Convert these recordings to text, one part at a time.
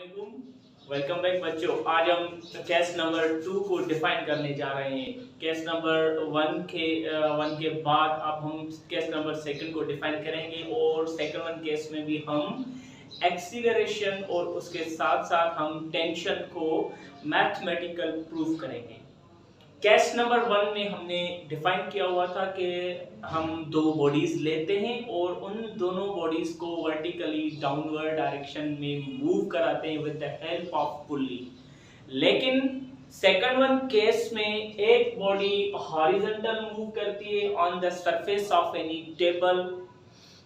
अस्सलामुअलैकुम। Welcome back बच्चों। आज हम केस नंबर 2 को डिफाइन करने जा रहे हैं। केस नंबर 1 के बाद अब हम केस नंबर 2 को डिफाइन करेंगे और सेकंड वन केस में भी हम एक्सीलरेशन और उसके साथ साथ हम टेंशन को मैथमेटिकल प्रूफ करेंगे। केस नंबर 1 में हमने डिफाइन किया हुआ था कि हम दो बॉडीज लेते हैं और उन दोनों बॉडीज को वर्टिकली डाउनवर्ड डायरेक्शन में मूव कराते हैं with the help of pulley. लेकिन सेकंड वन केस में एक बॉडी हॉरिजॉन्टल मूव करती है on the surface of any table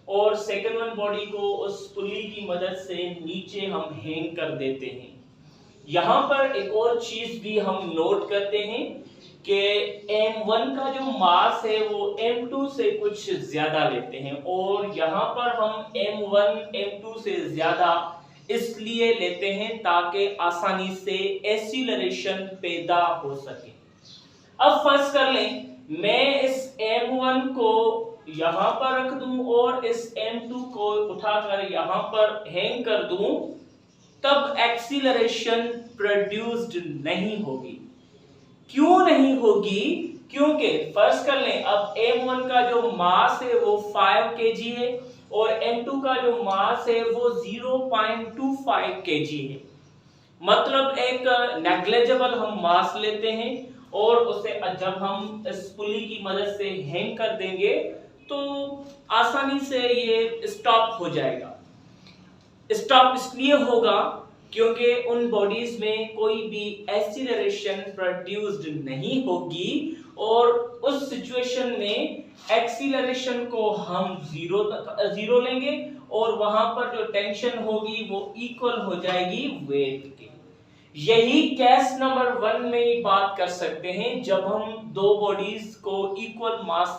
और सेकंड वन बॉडी को उस पुल्ली की मदद से नीचे हम हैंग कर देते हैं। यहाँ पर एक और चीज भी हम नोट करते हैं कि M1 का जो मास है वो M2 से कुछ ज्यादा लेते हैं और यहाँ पर हम M1 M2 से ज्यादा इसलिए लेते हैं ताकि आसानी से एक्सीलरेशन पैदा हो सके। अब फर्ज कर लें मैं इस M1 को यहाँ पर रख दूं और इस M2 को उठाकर यहाँ पर हैंग कर दूं, तब एक्सीलरेशन प्रोड्यूस्ड नहीं होगी। क्यों नहीं होगी? क्योंकि फर्स्ट कर लें अब M1 का जो मास है वो 5 kg है और M2 का जो मास है वो 0.25 kg है। मतलब एक नेग्लिजिबल हम मास लेते हैं और उसे जब हम इस पुली की मदद से हैंग कर देंगे तो आसानी से ये स्टॉप हो जाएगा। स्टॉप इसलिए होगा क्योंकि उन बॉडीज में कोई भी एक्सीलरेशन प्रोड्यूस्ड नहीं होगी और उस सिचुएशन में एक्सीलरेशन को हम जीरो लेंगे और वहां पर जो टेंशन होगी वो इक्वल हो जाएगी वेट के। यही केस नंबर 1 में बात कर सकते हैं। जब हम दो बॉडीज को इक्वल मास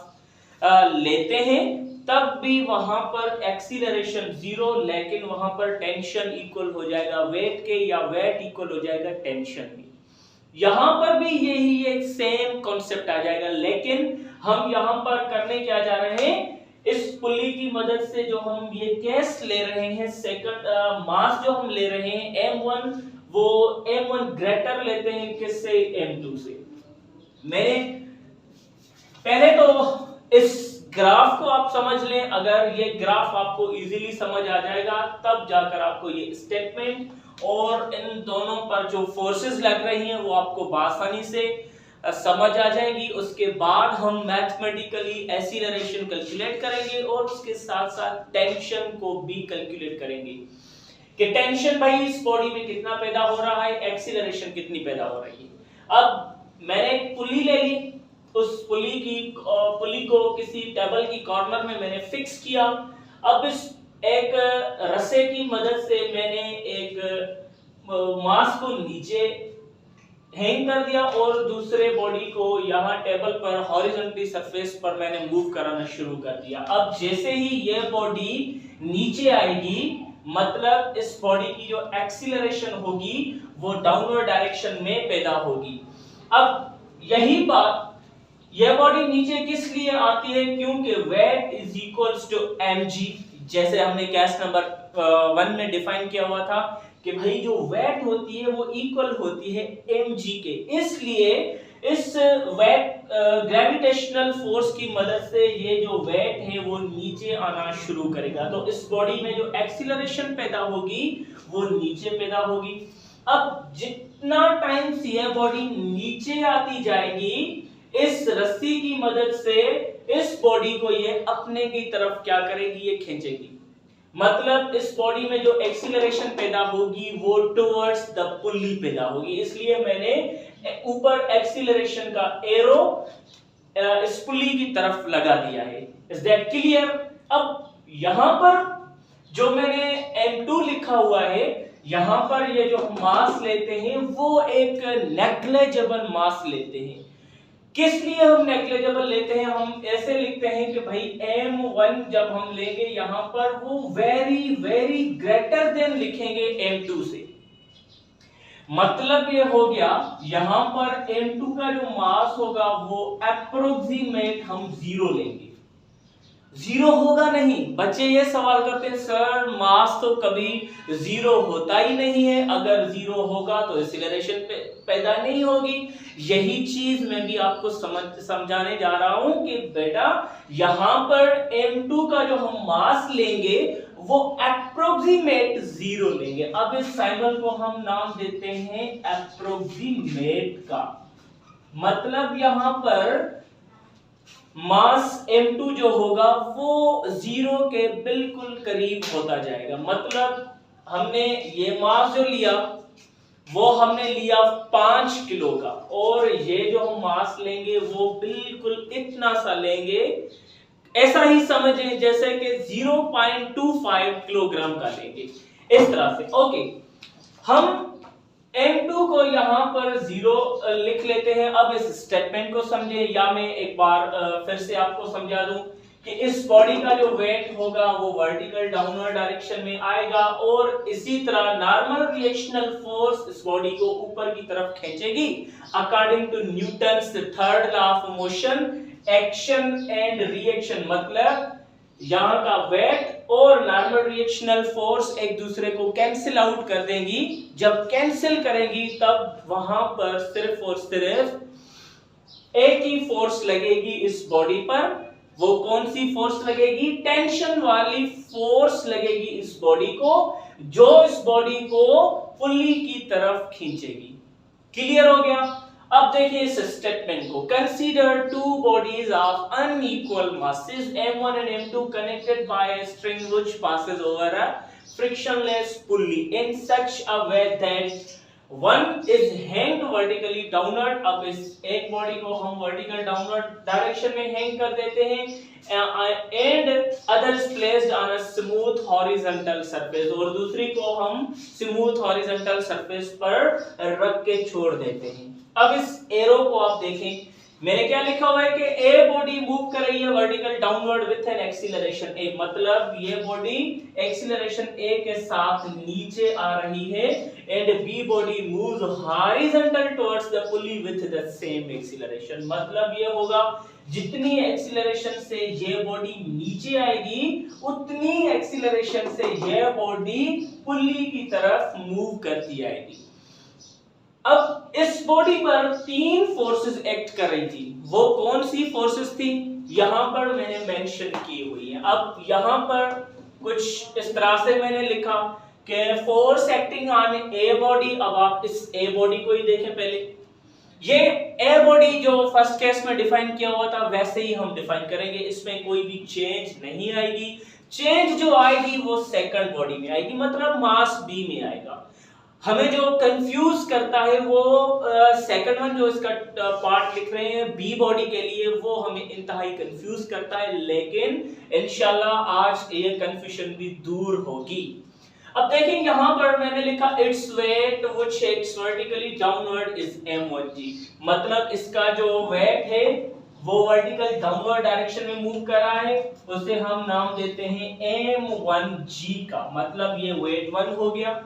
लेते हैं तब भी वहां पर एक्सीलरेशन जीरो, लेकिन वहां पर टेंशन इक्वल हो जाएगा वेट के या वेट इक्वल हो जाएगा टेंशन के। यहां पर भी यही एक सेम कॉन्सेप्ट आ जाएगा, लेकिन हम यहां पर करने क्या जा रहे हैं, इस पुल्ली की मदद से जो हम ये केस ले रहे हैं, सेकंड मास जो हम ले रहे हैं M1, वो M1 ग्रेटर लेते हैं किससे? M2 से। मैंने पहले तो इस ग्राफ को आप समझ लें। अगर ये ग्राफ आपको इजीली समझ आ जाएगा तब जाकर आपको ये स्टेटमेंट और इन दोनों पर जो फोर्सेस लग रही हैं वो आपको आसानी से समझ आ जाएगी। उसके बाद हम मैथमेटिकली एक्सीलरेशन कैलकुलेट करेंगे और उसके साथ साथ टेंशन को भी कैलकुलेट करेंगे कि टेंशन भाई इस बॉडी में कितना पैदा हो रहा है, एक्सीलरेशन कितनी पैदा हो रही है। अब मैंने एक पुली ले ली, उस पुली को किसी टेबल की कॉर्नर में मैंने फिक्स किया। अब इस एक रस्से की मदद से मैंने एक मास को नीचे हैंग कर दिया और दूसरे बॉडी को यहाँ टेबल पर हॉरिजॉन्टली सरफेस पर मैंने मूव कराना शुरू कर दिया। अब जैसे ही ये बॉडी नीचे आएगी, मतलब इस बॉडी की जो एक्सीलरेशन होगी वो डाउनवर्ड डायरेक्शन में पैदा होगी। अब यही बात, यह बॉडी नीचे किस लिए आती है? क्योंकि weight is equals to mg। जैसे हमने केस नंबर 1 में डिफाइन किया हुआ था कि भाई जो वेट होती है वो इक्वल होती है mg के। इसलिए इस वेट ग्रेविटेशनल फोर्स की मदद से ये जो वेट है वो नीचे आना शुरू करेगा, तो इस बॉडी में जो एक्सीलरेशन पैदा होगी वो नीचे पैदा होगी। अब जितना टाइम से यह बॉडी नीचे आती जाएगी, इस रस्सी की मदद से इस बॉडी को ये अपने की तरफ क्या करेगी, ये खींचेगी। मतलब इस बॉडी में जो एक्सीलरेशन पैदा होगी वो टुवर्ड्स द पुल्ली पैदा होगी। इसलिए मैंने ऊपर एक्सीलरेशन का एरो इस पुल्ली की तरफ लगा दिया है। Is that clear? अब यहां पर जो मैंने M2 लिखा हुआ है, यहां पर ये जो मास लेते हैं वो एक नेग्लिजिबल मास लेते हैं। किस लिए हम नेग्लिजिबल लेते हैं? हम ऐसे लिखते हैं कि भाई M1 जब हम लेंगे यहां पर वो वेरी वेरी ग्रेटर देन लिखेंगे M2 से। मतलब ये हो गया यहां पर M2 का जो मास होगा वो अप्रोक्सीमेट हम 0 लेंगे। जीरो होगा नहीं। बच्चे ये सवाल करते हैं सर मास तो कभी जीरो होता ही नहीं है, अगर जीरो होगा तो एक्सीलरेशन पैदा नहीं होगी। यही चीज मैं भी आपको समझाने जा रहा हूं कि बेटा यहां पर m2 का जो हम मास लेंगे वो अप्रोक्सीमेट जीरो लेंगे। अब इस साइकिल को हम नाम देते हैं अप्रोक्सीमेट का, मतलब यहां पर मास m2 जो होगा वो जीरो के बिल्कुल करीब होता जाएगा। मतलब हमने ये मास जो लिया वो हमने लिया 5 किलो का, और ये जो हम मास लेंगे वो बिल्कुल इतना सा लेंगे, ऐसा ही समझें जैसे कि 0.25 किलोग्राम का लेंगे, इस तरह से। ओके, हम m2 को यहां पर जीरो लिख लेते हैं। अब इस स्टेटमेंट को समझे, या मैं एक बार फिर से आपको समझा दूं कि इस बॉडी का जो वेट होगा वो वर्टिकल डाउनवर्ड डायरेक्शन में आएगा, और इसी तरह नॉर्मल रिएक्शनल फोर्स इस बॉडी को ऊपर की तरफ खींचेगी according to Newton's third law of motion, action and reaction. मतलब यहां का वेट और नॉर्मल रिएक्शनल फोर्स एक दूसरे को कैंसिल आउट कर देंगी। जब कैंसिल करेंगी तब वहां पर सिर्फ और सिर्फ एक ही फोर्स लगेगी इस बॉडी पर। वो कौन सी फोर्स लगेगी? टेंशन वाली फोर्स लगेगी इस बॉडी को, जो इस बॉडी को पुल्ली की तरफ खींचेगी। क्लियर हो गया? अब देखिए इस स्टेटमेंट को, consider two bodies of unequal masses m1 and m2 connected by a string which passes over a frictionless pulley in such a way that one is hanged vertically downward। अब इस एक body को हम vertical downward direction में hang कर देते हैं, and other is placed on a smooth horizontal surface, और दूसरी को हम स्मूथ हॉरिजॉन्टल सरफेस पर रख के छोड़ देते हैं। अब इस एरो को आप देखें, मैंने क्या लिखा हुआ है कि ए बॉडी मूव कर रही है vertical downward with an acceleration A, मतलब ये बॉडी एक्सीलरेशन ए के साथ नीचे आ रही है, and B body moves horizontal towards the pulley with the same acceleration. मतलब ये होगा जितनी एक्सीलरेशन से ये बॉडी नीचे आएगी उतनी एक्सीलरेशन से ये बॉडी पुली की तरफ मूव करती आएगी। अब इस बॉडी पर तीन फोर्सेस एक्ट कर रही थी, वो कौन सी फोर्सेस थी यहां पर मैंने मेंशन की हुई है। अब यहां पर कुछ इस तरह से मैंने लिखा कि force acting on A body. अब आप इस ए बॉडी को ही देखें पहले, ये ए बॉडी जो फर्स्ट केस में डिफाइन किया हुआ था वैसे ही हम डिफाइन करेंगे, इसमें कोई भी चेंज नहीं आएगी। चेंज जो आएगी वो सेकंड बॉडी में आएगी, मतलब मास बी में आएगा। हमें जो कंफ्यूज करता है वो सेकंड वन जो इसका पार्ट लिख रहे हैं बी बॉडी के लिए, वो हमें इंतहाई कंफ्यूज करता है, लेकिन इंशाल्लाह आज ये कंफ्यूजन भी दूर होगी। अब देखें यहां पर मैंने लिखा its weight which acts vertically downward is m1g, मतलब इसका जो वेट है वो वर्टिकल डाउनवर्ड डायरेक्शन में मूव कर रहा है, उसे हम नाम देते हैं m1g का, मतलब ये वेट 1 हो गया।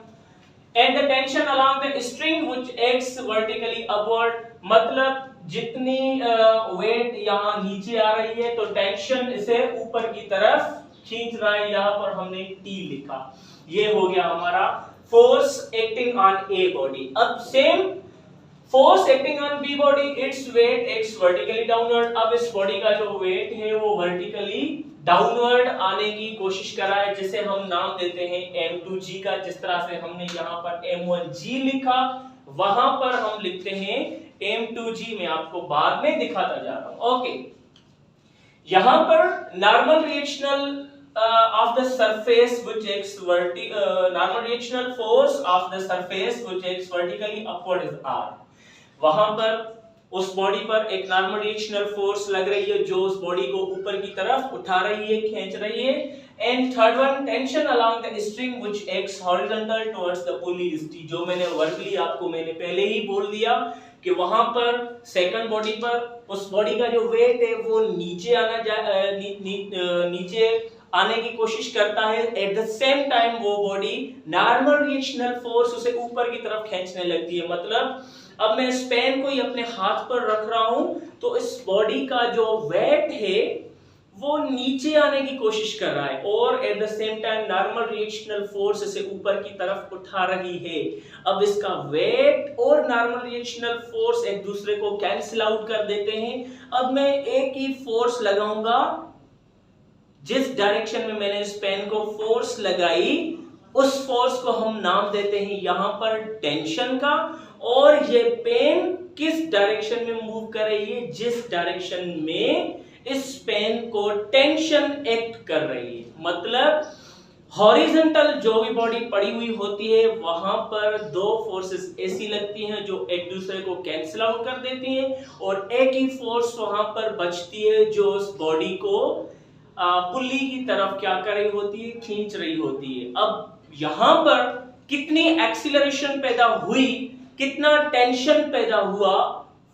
And the tension along the string which acts vertically upward, मतलब जितनी वेट यहाँ नीचे आ रही है तो टेंशन इसे ऊपर की तरफ खींच रहा है, यहाँ पर हमने T लिखा। ये हो गया हमारा force acting on A body. अब same force acting on B body, it's weight acts vertically downward. अब इस बॉडी का जो वेट है वो वर्टिकली डाउनवर्ड आने की कोशिश कर रहा है, जिसे हम नाम देते हैं m2g का। जिस तरह से हमने यहाँ पर m1g लिखा वहां पर हम लिखते हैं m2g, मैं आपको बाद में दिखाता जा रहा हूं। ओके, यहां पर normal reactional of the surface which acts normal reactional force of the surface which acts vertically upward is r। वहां पर उस बॉडी पर एक नॉर्मल रिएक्शनल फोर्स लग रही है जो उस बॉडी को ऊपर की तरफ उठा रही है, खींच रही है। And third one tension along the string which acts horizontal towards the pulley is T, जो मैंने वर्बली आपको मैंने पहले ही बोल दिया कि वहां पर सेकंड बॉडी पर उस बॉडी का जो वेट है वो नीचे नीचे आने की कोशिश करता है, एट द सेम टाइम वो बॉडी नॉर्मल रिएक्शनल फोर्स उसे ऊपर की तरफ खींचने लगती है। मतलब अब मैं इस पेन को ही अपने हाथ पर रख रहा हूं तो इस बॉडी का जो वेट है वो नीचे आने की कोशिश कर रहा है और at the same time normal reactional force इसे ऊपर की तरफ उठा रही है। अब इसका वेट और नॉर्मल रिएक्शनल फोर्स एक दूसरे को कैंसिल आउट कर देते हैं। अब मैं एक ही फोर्स लगाऊंगा, जिस डायरेक्शन में मैंने इस पेन को फोर्स लगाई उस फोर्स को हम नाम देते हैं यहां पर टेंशन का, और ये पेन किस डायरेक्शन में मूव कर रही है, जिस डायरेक्शन में इस पेन को टेंशन एक्ट कर रही है। मतलब हॉरिजॉन्टल जो भी बॉडी पड़ी हुई होती है वहां पर दो फोर्सेस ऐसी लगती हैं जो एक दूसरे को कैंसिल आउट कर देती हैं, और एक ही फोर्स वहां पर बचती है जो उस बॉडी को पुल्ली की तरफ क्या कर रही होती है, खींच रही होती है। अब यहां पर कितनी एक्सीलरेशन पैदा हुई, कितना टेंशन पैदा हुआ,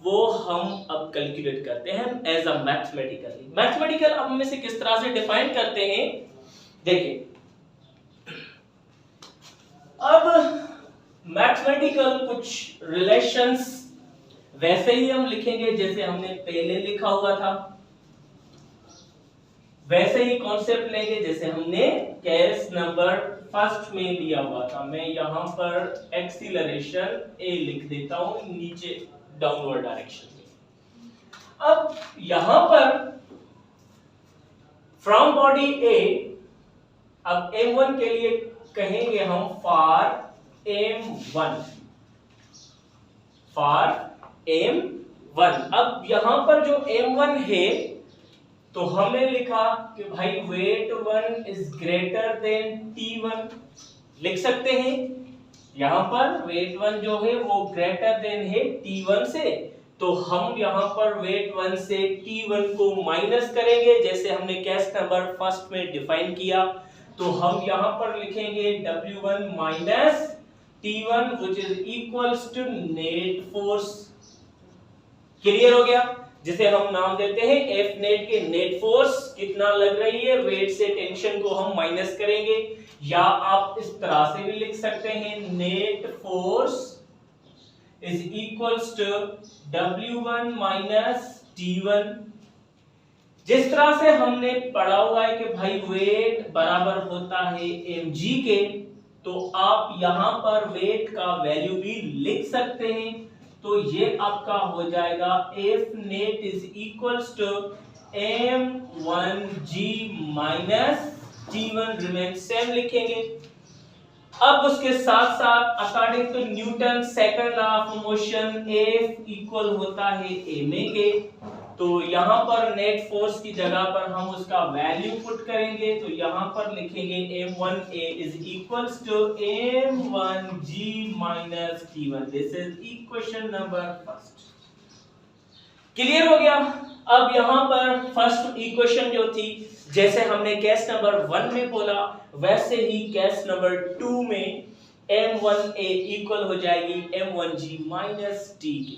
वो हम अब कैलकुलेट करते हैं एज अ मैथमेटिकल। अब हम इसे किस तरह से डिफाइन करते हैं, देखिए अब मैथमेटिकल कुछ रिलेशंस वैसे ही हम लिखेंगे जैसे हमने पहले लिखा हुआ था, वैसे ही कॉन्सेप्ट लेंगे जैसे हमने केस नंबर फर्स्ट में लिया हुआ था। मैं यहां पर एक्सीलरेशन ए लिख देता हूं नीचे डाउनवर्ड डायरेक्शन में। अब यहां पर फ्रॉम बॉडी ए, अब m1 के लिए कहेंगे हम फॉर m1। अब यहां पर जो m1 है तो हमने लिखा कि भाई wait 1 is greater than t1, लिख सकते हैं यहां पर वेट 1 जो है वो ग्रेटर देन है t1 से, तो हम यहां पर वेट 1 से t1 को माइनस करेंगे जैसे हमने केस नंबर फर्स्ट में डिफाइन किया। तो हम यहां पर लिखेंगे w1 minus t1 which is equals to net force. Clear हो गया, जिसे हम नाम देते हैं एफ नेट के नेट फोर्स कितना लग रही है, वेट से टेंशन को हम माइनस करेंगे, या आप इस तरह से भी लिख सकते हैं net force is equals to w1 minus t1। जिस तरह से हमने पढ़ा हुआ है कि भाई वेट बराबर होता है mg के, तो आप यहां पर वेट का वैल्यू भी लिख सकते हैं। तो ये आपका हो जाएगा F net is equals to m1g minus t1 remain same लिखेंगे। अब उसके साथ साथ according to Newton second law of motion F equal होता है ma के, तो यहां पर नेट फोर्स की जगह पर हम उसका वैल्यू पुट करेंगे, तो यहां पर लिखेंगे m1a is equals to m1g minus t1। This is equation number first. Clear हो गया। अब यहां पर फर्स्ट इक्वेशन जो थी जैसे हमने केस नंबर 1 में बोला वैसे ही केस नंबर 2 में m1a इक्वल हो जाएगी m1g माइनस t के।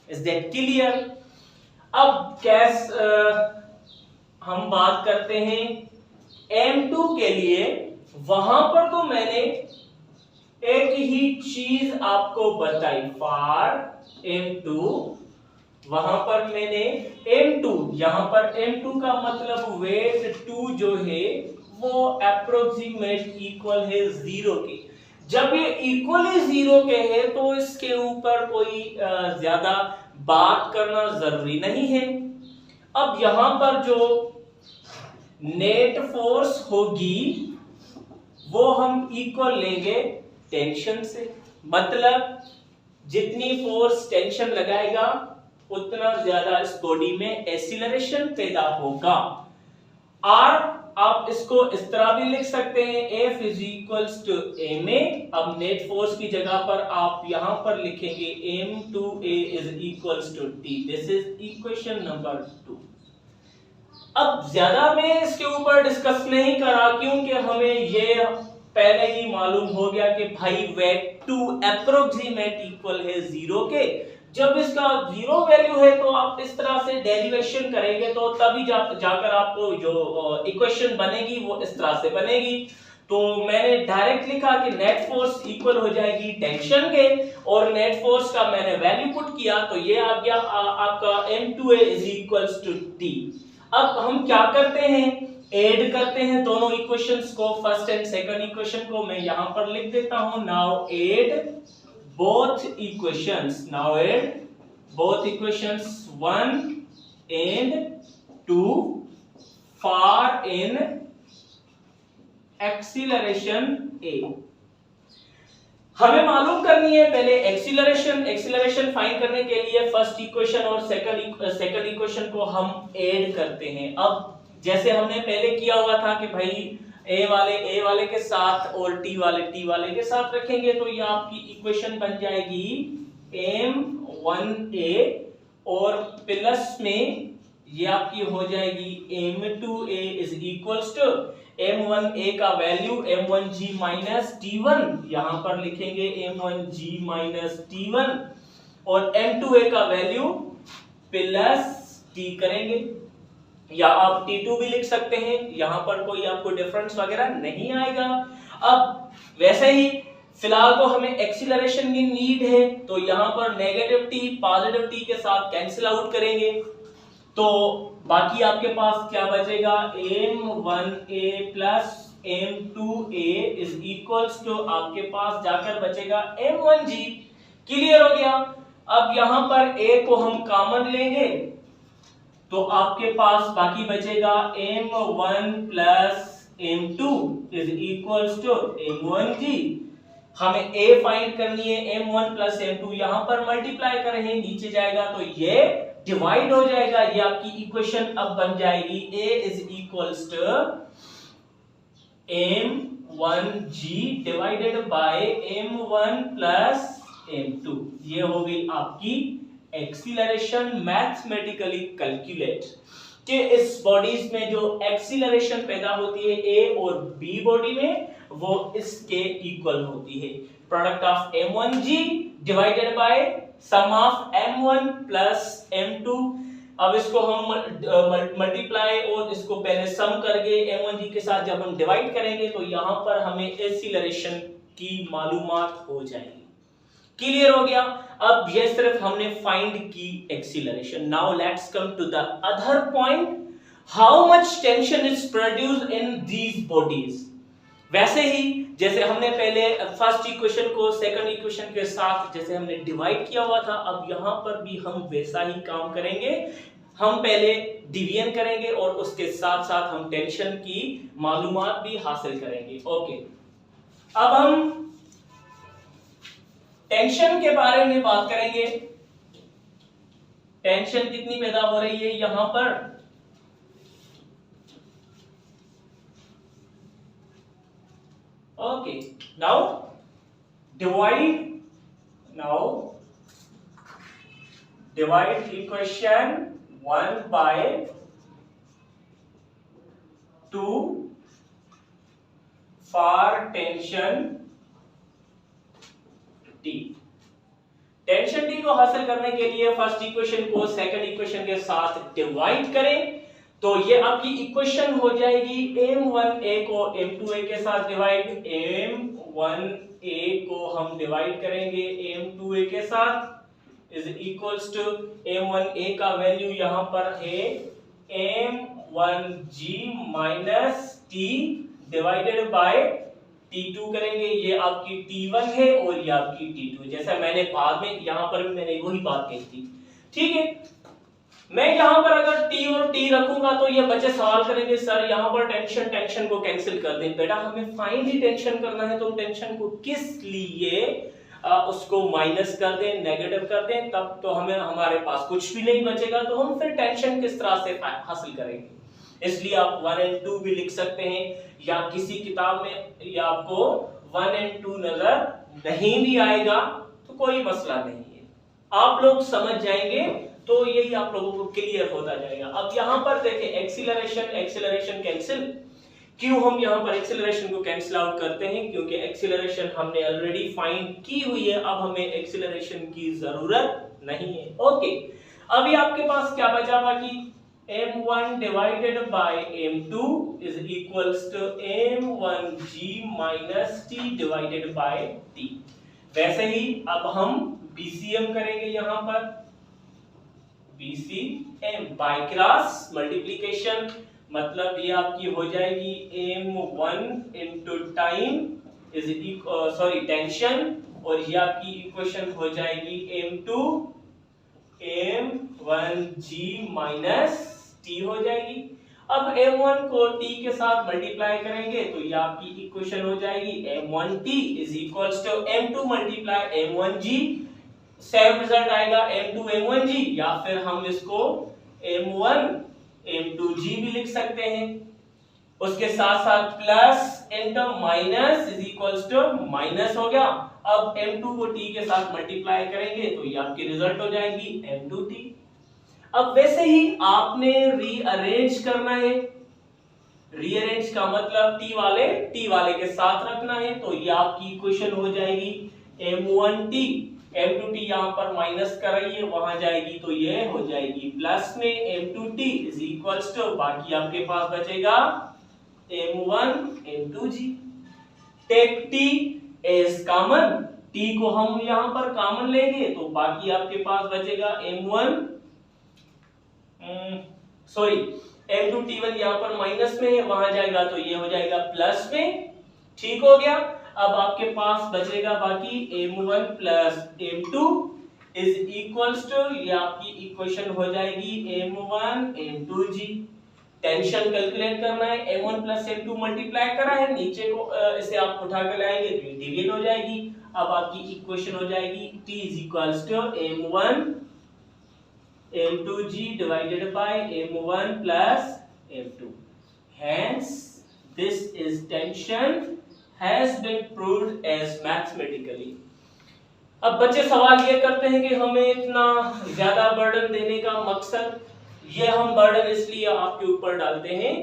Is that clear? अब केस हम बात करते हैं m2 के लिए। वहां पर तो मैंने एक ही चीज आपको बताई फॉर m2, वहां पर मैंने m2, यहां पर m2 का मतलब वेट 2 जो है वो अप्रोक्सीमेट इक्वल है 0 के। जब ये इक्वली 0 के है तो इसके ऊपर कोई ज्यादा बात करना जरूरी नहीं है। अब यहां पर जो नेट फोर्स होगी वो हम इक्वल लेंगे टेंशन से, मतलब जितनी फोर्स टेंशन लगाएगा उतना ज्यादा इस बॉडी में एक्सीलरेशन पैदा होगा। और आप इसको इस तरह भी लिख सकते हैं F is equals to ma। अब नेट फोर्स की जगह पर आप यहां पर लिखेंगे m2a is equals to t। This is equation number 2। अब ज्यादा मैं इसके ऊपर डिस्कस नहीं करा क्योंकि हमें ये पहले ही मालूम हो गया कि भाई वेट 2 अप्रोक्सीमेट इक्वल है 0 के। जब इसका 0 वैल्यू है तो आप इस तरह से डेरिवेशन करेंगे तो तभी जाकर आपको जो इक्वेशन बनेगी वो इस तरह से बनेगी। तो मैंने डायरेक्ट लिखा कि नेट फोर्स इक्वल हो जाएगी टेंशन के, और नेट फोर्स का मैंने वैल्यू पुट किया तो ये आ गया आपका m2a is equals to t। अब हम क्या करते हैं, ऐड करते हैं दोनों इक्वेशंस को, फर्स्ट एंड सेकंड इक्वेशन को। मैं यहां पर लिख देता हूं, now add both equations, now add both equations 1 and 2 for in acceleration A। हमें मालूम करनी है पहले एक्सीलरेशन फाइंड करने के लिए फर्स्ट इक्वेशन और सेकंड इक्वेशन को हम ऐड करते हैं। अब जैसे हमने पहले किया हुआ था कि भाई ए वाले के साथ और टी वाले के साथ रखेंगे, तो ये आपकी इक्वेशन बन जाएगी m1a और प्लस में ये आपकी हो जाएगी m2a is equals to m1a का वैल्यू m1g माइनस t1, यहां पर लिखेंगे m1g माइनस t1, और m2a का वैल्यू प्लस t करेंगे, या आप t2 भी लिख सकते हैं, यहां पर कोई आपको डिफरेंस वगैरह नहीं आएगा। अब वैसे ही फिलहाल तो हमें एक्सीलरेशन की नीड है, तो यहां पर नेगेटिव t पॉजिटिव t के साथ कैंसिल आउट करेंगे, तो बाकी आपके पास क्या बचेगा, m1a plus m2a is equals to आपके पास जाकर बचेगा m1g। क्लियर हो गया। अब यहां पर a को हम कॉमन लेंगे तो आपके पास बाकी बचेगा m1 plus m2 is equals to m1g। हमें a फाइंड करनी है, m1 प्लस m2 यहां पर मल्टीप्लाई करेंगे, नीचे जाएगा तो ये डिवाइड हो जाएगा, ये आपकी इक्वेशन अब बन जाएगी a is equals to m1g divided by m1 plus m2। ये हो गई आपकी एक्सीलरेशन मैथमेटिकली कैलकुलेट कि इस बॉडीज में जो एक्सीलरेशन पैदा होती है ए और बी बॉडी में, वो इसके इक्वल होती है, product of m1g divided by sum of m1 plus m2। अब इसको हम मल्टीप्लाई और इसको पहले सम करके m1g के साथ जब हम डिवाइड करेंगे तो यहां पर हमें एक्सीलरेशन की मालूमात हो जाएगी। क्लियर हो गया। अब ये सिर्फ हमने फाइंड की acceleration. Now let's come to the other point, how much tension is produced in these bodies. वैसे ही जैसे हमने पहले फर्स्ट इक्वेशन को सेकंड इक्वेशन के साथ जैसे हमने डिवाइड किया हुआ था, अब यहां पर भी हम वैसा ही काम करेंगे। हम पहले डिवीजन करेंगे और उसके साथ साथ हम टेंशन की मालूमात भी हासिल करेंगे। ओके, अब हम टेंशन के बारे में बात करेंगे। टेंशन कितनी पैदा हो रही है यहां पर, okay, now divide equation 1 by 2 for tension T। Tension T को हासिल करने के लिए फर्स्ट इक्वेशन को सेकंड इक्वेशन के साथ डिवाइड करें, तो ये आपकी इक्वेशन हो जाएगी m1a को m2a के साथ डिवाइड, m1a को हम डिवाइड करेंगे m2a के साथ इज इक्वल्स टू m1a का वैल्यू यहां पर है m1g minus t divided by T2 करेंगे, ये आपकी T1 है और ये आपकी T2, जैसा मैंने बाद में यहां पर भी मैंने वही बात कही थी। ठीक है, मैं यहां पर अगर T और T रखूंगा तो ये बच्चे सवाल करेंगे सर यहां पर टेंशन को कैंसिल कर दें। बेटा हमें फाइंड ही टेंशन करना है, तो टेंशन को किस लिए उसको माइनस कर दें, नेगेटिव कर दें, तब तो हमें हमारे पास कुछ भी नहीं बचेगा, तो हम फिर टेंशन किस तरह से हासिल करेंगे। इसलिए आप 1 and 2 भी लिख सकते हैं, या किसी किताब में या आपको 1 and 2 नजर नहीं भी आएगा तो कोई मसला नहीं है, आप लोग समझ जाएंगे तो यही आप लोगों को क्लियर होता जाएगा। अब यहां पर देखें एक्सीलरेशन कैंसिल, क्यों हम यहां पर एक्सीलरेशन को कैंसिल आउट करते हैं, क्योंकि एक्सीलरेशन हमने ऑलरेडी फाइंड की हुई है, अब हमें एक्सीलरेशन की जरूरत नहीं है। ओके, अभी आपके पास क्या बचा, बाकी m1 divided by m2 is equals to m1g minus t divided by t। वैसे ही अब हम BCM करेंगे, यहां पर BCM बाय क्रॉस मल्टीप्लिकेशन, मतलब ये आपकी हो जाएगी M1 into time is sorry tension, और ये आपकी इक्वेशन हो जाएगी M2 M1G माइनस T हो जाएगी। अब M1 को T के साथ मल्टीप्लाई करेंगे तो ये आपकी इक्वेशन हो जाएगी M1T is equals to M2 multiply M1G, same result आएगा M2 M1G, या फिर हम इसको M1 M2G भी लिख सकते हैं। उसके साथ साथ plus into minus is equals to minus हो गया। अब M2 को T के साथ मल्टीप्लाई करेंगे तो ये आपकी रिजल्ट हो जाएगी M2T। अब वैसे ही आपने रीअरेंज करना है, रीअरेंज का मतलब T वाले के साथ रखना है, तो ये आपकी इक्वेशन हो जाएगी M1T, M2T यहाँ पर माइनस कराइए वहां जाएगी तो ये हो जाएगी प्लस में M2T इज इक्वल्स टू, बाकी आपके पास बचेगा M1 M2G। Take T as common, T को हम यहाँ पर कॉमन लेंगे तो बाकी आपके पास बचेगा M1 सॉरी M2T1 यहाँ पर माइनस में है, वहां जाएगा तो ये हो जाएगा प्लस में, ठीक हो गया। अब आपके पास बचेगा बाकी M1 plus M2 is equals to, ये आपकी इक्वेशन हो जाएगी M1 M2G। टेंशन कैलकुलेट करना है, M1 प्लस M2 मल्टीप्लाई करा है, नीचे को इसे आप उठा कर लाएंगे तो डिवाइड हो जाएगी। अब आपकी इक्वेशन हो जाएगी T is equals to M1 M2G divided by M1 plus M2. Hence, this is tension has been proved as mathematically. अब बच्चे सवाल ये करते हैं कि हमें इतना ज्यादा बर्डन देने का मकसद, ये हम बर्डन इसलिए आपके ऊपर डालते हैं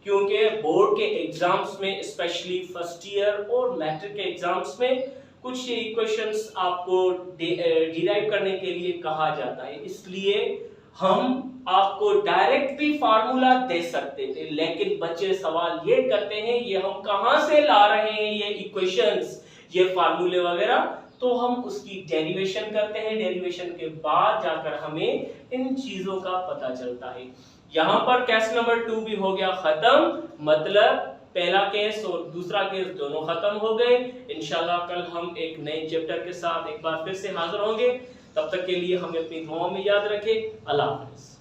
क्योंकि बोर्ड के एग्जाम्स में स्पेशली फर्स्ट ईयर और मैट्रिक के एग्जाम्स में कुछ इक्वेशंस आपको डिराइव करने के लिए कहा जाता है, इसलिए हम आपको डायरेक्ट भी फार्मूला दे सकते थे, लेकिन बच्चे सवाल ये करते हैं ये हम कहां से ला रहे हैं ये इक्वेशंस, ये फार्मूले वगैरह, तो हम उसकी डेरिवेशन करते हैं, डेरिवेशन के बाद जाकर हमें इन चीजों का पता चलता है। यहाँ पर केस नंबर 2 भी हो गया खत्म, मतलब पहला केस और दूसरा केस दोनों खत्म हो गए। इंशाल्लाह कल हम एक नए चैप्टर के साथ एक बार फिर से हाजिर होंगे, तब तक के लिए हमें अपनी दुआओं में याद रखें। अल्लाह हाफ़िज़।